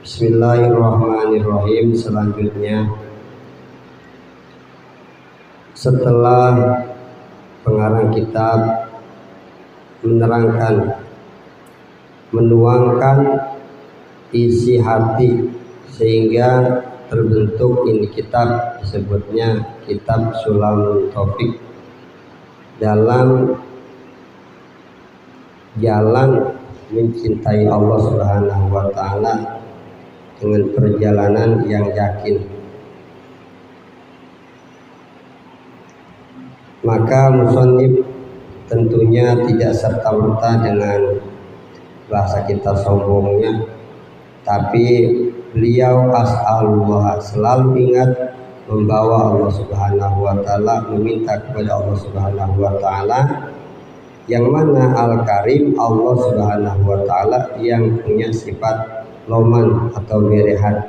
Bismillahirrahmanirrahim. Selanjutnya, setelah pengarang kitab menerangkan, menuangkan isi hati sehingga terbentuk ini kitab, disebutnya kitab Sulamul Taufik, dalam jalan mencintai Allah Subhanahu wa Ta'ala dengan perjalanan yang yakin. Maka musannif tentunya tidak serta-merta dengan bahasa kita sombongnya, tapi beliau as'alullah, selalu ingat membawa Allah Subhanahu wa Ta'ala, meminta kepada Allah Subhanahu wa Ta'ala, yang mana Al-Karim, Allah Subhanahu wa Ta'ala yang punya sifat loman atau berehat.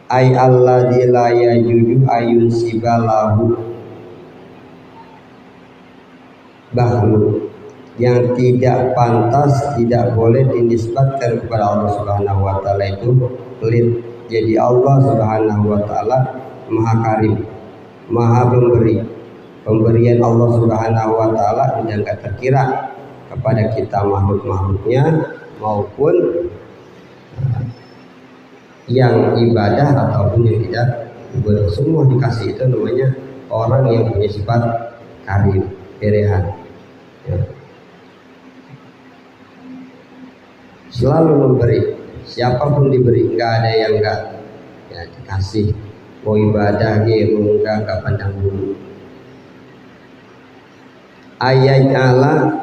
Ay alladzi la yajudu ayun sibalahu bahlu, yang tidak pantas, tidak boleh dinisbatkan kepada Allah Subhanahu wa Ta'ala itu pelit. Jadi Allah Subhanahu wa Ta'ala Maha Karim, Maha Pemberi. Pemberian Allah Subhanahu wa Ta'ala tidak terkira kepada kita makhluk-makhluknya maupun yang ibadah ataupun yang tidak ibadah, semua dikasih. Itu namanya orang yang punya sifat karim, berehat. Ya. Selalu memberi, siapapun diberi, nggak ada yang nggak ya dikasih. Mau ibadah gitu, nggak pandang bulu. Ayat Allah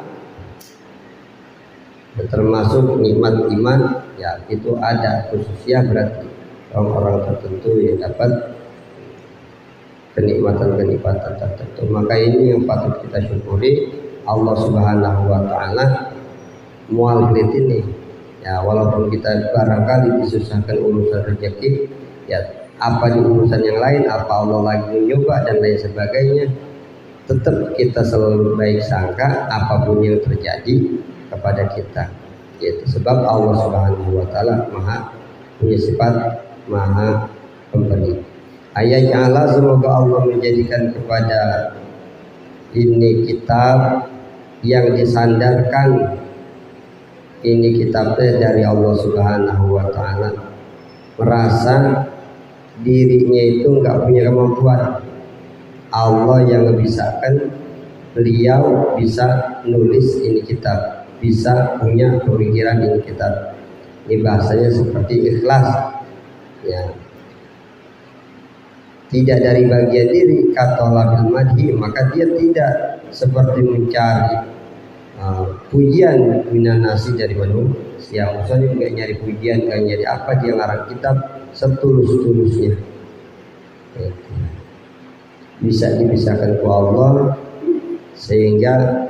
termasuk nikmat iman, ya itu ada khususnya, berarti orang-orang tertentu yang dapat kenikmatan-kenikmatan tertentu. Maka ini yang patut kita syukuri. Allah Subhanahu wa Ta'ala mual belit ini, ya walaupun kita barangkali disusahkan urusan rezeki, ya apa di urusan yang lain, apa Allah lagi mencoba dan lain sebagainya, tetap kita selalu baik sangka apapun yang terjadi kepada kita, yaitu sebab Allah Subhanahu wa Ta'ala Maha punya sifat Maha Pemberi. Ayat Allah, semoga Allah menjadikan kepada ini kitab yang disandarkan, ini kitabnya dari Allah Subhanahu wa Ta'ala, merasa dirinya itu enggak punya kemampuan. Allah yang ngebisakan beliau bisa nulis ini kitab, bisa punya pemikiran ini kitab. Ini bahasanya seperti ikhlas, ya. Tidak dari bagian diri, kata labil madhi, maka dia tidak seperti mencari pujian minan nasi dari manusia. Maksudnya nggak nyari pujian, nggak nyari apa, dia ngarang kitab setulus-tulusnya. Bisa dipisahkan ke Allah sehingga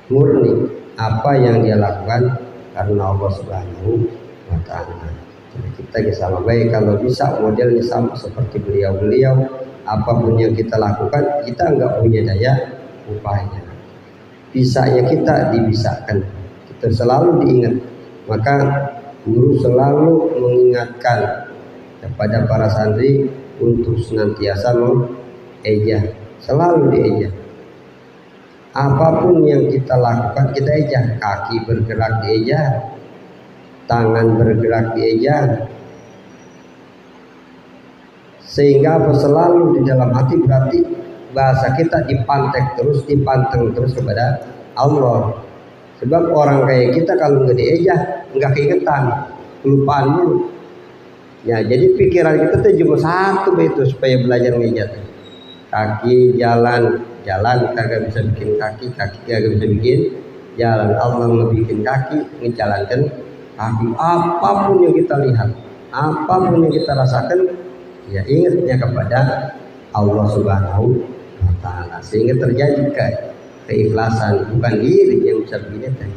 murni apa yang dia lakukan karena Allah Subhanahu wa Ta'ala. Jadi kita sama baik kalau bisa modelnya sama seperti beliau-beliau. Apapun yang kita lakukan, kita enggak punya daya upaya. Bisanya kita dibisahkan, kita selalu diingat. Maka guru selalu mengingatkan kepada para santri untuk senantiasa mengejah, selalu diejah. Apapun yang kita lakukan kita ejah, kaki bergerak diejah, tangan bergerak diejah, sehingga apa, selalu di dalam hati, berarti bahasa kita dipanteng terus kepada Allah. Sebab orang kayak kita kalau nggak diejah, nggak keingetan, kelupaan dulu. Ya, jadi pikiran kita tuh cuma satu itu supaya belajar ngejat. Kaki jalan kagak bisa bikin kaki kagak bisa bikin jalan. Allah ngebikin kaki, ngejalankan kaki. Apapun yang kita lihat, apapun yang kita rasakan, ya ingatnya kepada Allah Subhanahu wa Ta'ala, sehingga terjadi keikhlasan. Bukan diri yang bisa begini,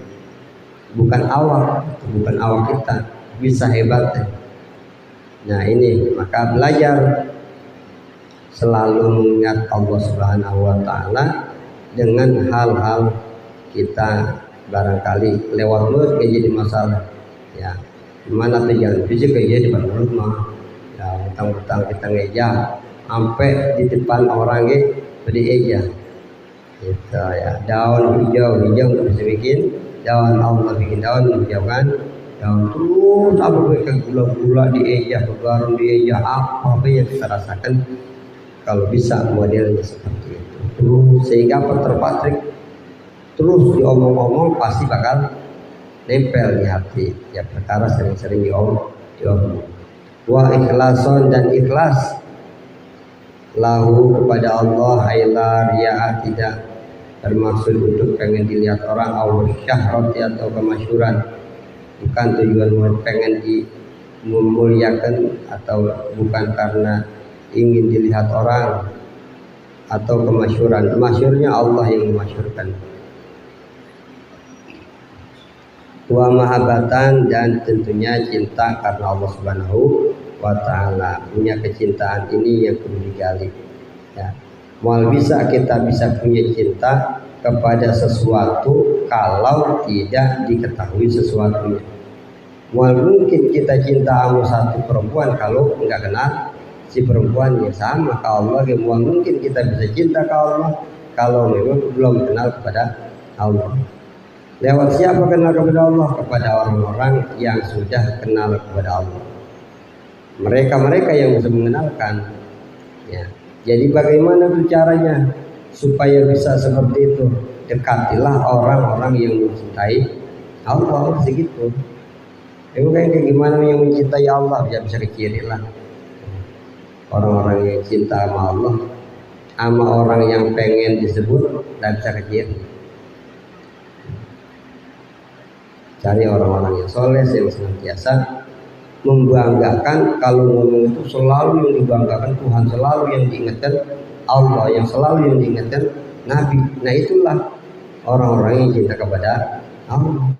bukan awak kita bisa hebat. Nah ini, maka belajar selalu mengingat Allah Subhanahu wa Ta'ala dengan hal-hal kita barangkali lewat mulut jadi masalah. Ya, gimana tuh jalan fisik aja di depan rumah. Ya, utang-utang kita ngeja sampai di depan orang beri eja. Gitu ya. Daun hijau nggak bisa bikin daun, Allah bikin daun hijau kan. Daun terus sampai ke gula-gula di eja, ke garam di eja, apa yang kita rasakan kalau bisa modelnya seperti itu. Terus sehingga terpatrik terus diomong-omong pasti bakal nempel di hati. Ya perkara sering-sering diomong. Wa ikhlason dan ikhlas lahu kepada Allah, haila riya, tidak bermaksud untuk pengen dilihat orang, Allah syahrati atau kemasyuran, bukan tujuan pengen memuliakan atau bukan karena ingin dilihat orang atau kemasyuran. Masyurnya Allah yang memasyurkan. Wa mahabbatan dan tentunya cinta karena Allah Subhanahu wa ta'ala. Punya kecintaan ini yang perlu digali ya. Mal bisa kita bisa punya cinta kepada sesuatu kalau tidak diketahui sesuatunya. Mal mungkin kita cinta sama satu perempuan kalau enggak kenal si perempuannya. Sama ke Allah, mal mungkin kita bisa cinta ke Allah kalau memang belum kenal kepada Allah. Lewat siapa kenal kepada Allah? Kepada orang-orang yang sudah kenal kepada Allah. Mereka-mereka yang bisa mengenalkan ya. Jadi bagaimana tuh caranya supaya bisa seperti itu? Dekatilah orang-orang yang mencintai Allah segitu. Itu kayak gimana yang mencintai Allah, ya bisa kecilin lah. Orang-orang yang cinta sama Allah sama orang yang pengen disebut tidak bisa kecilin. Cari orang-orang yang soleh yang senantiasa membanggakan. Kalau ngomong itu selalu yang dibanggakan Tuhan, selalu yang diingatkan Allah, yang selalu yang diingatkan Nabi. Nah itulah orang-orang yang cinta kepada Allah.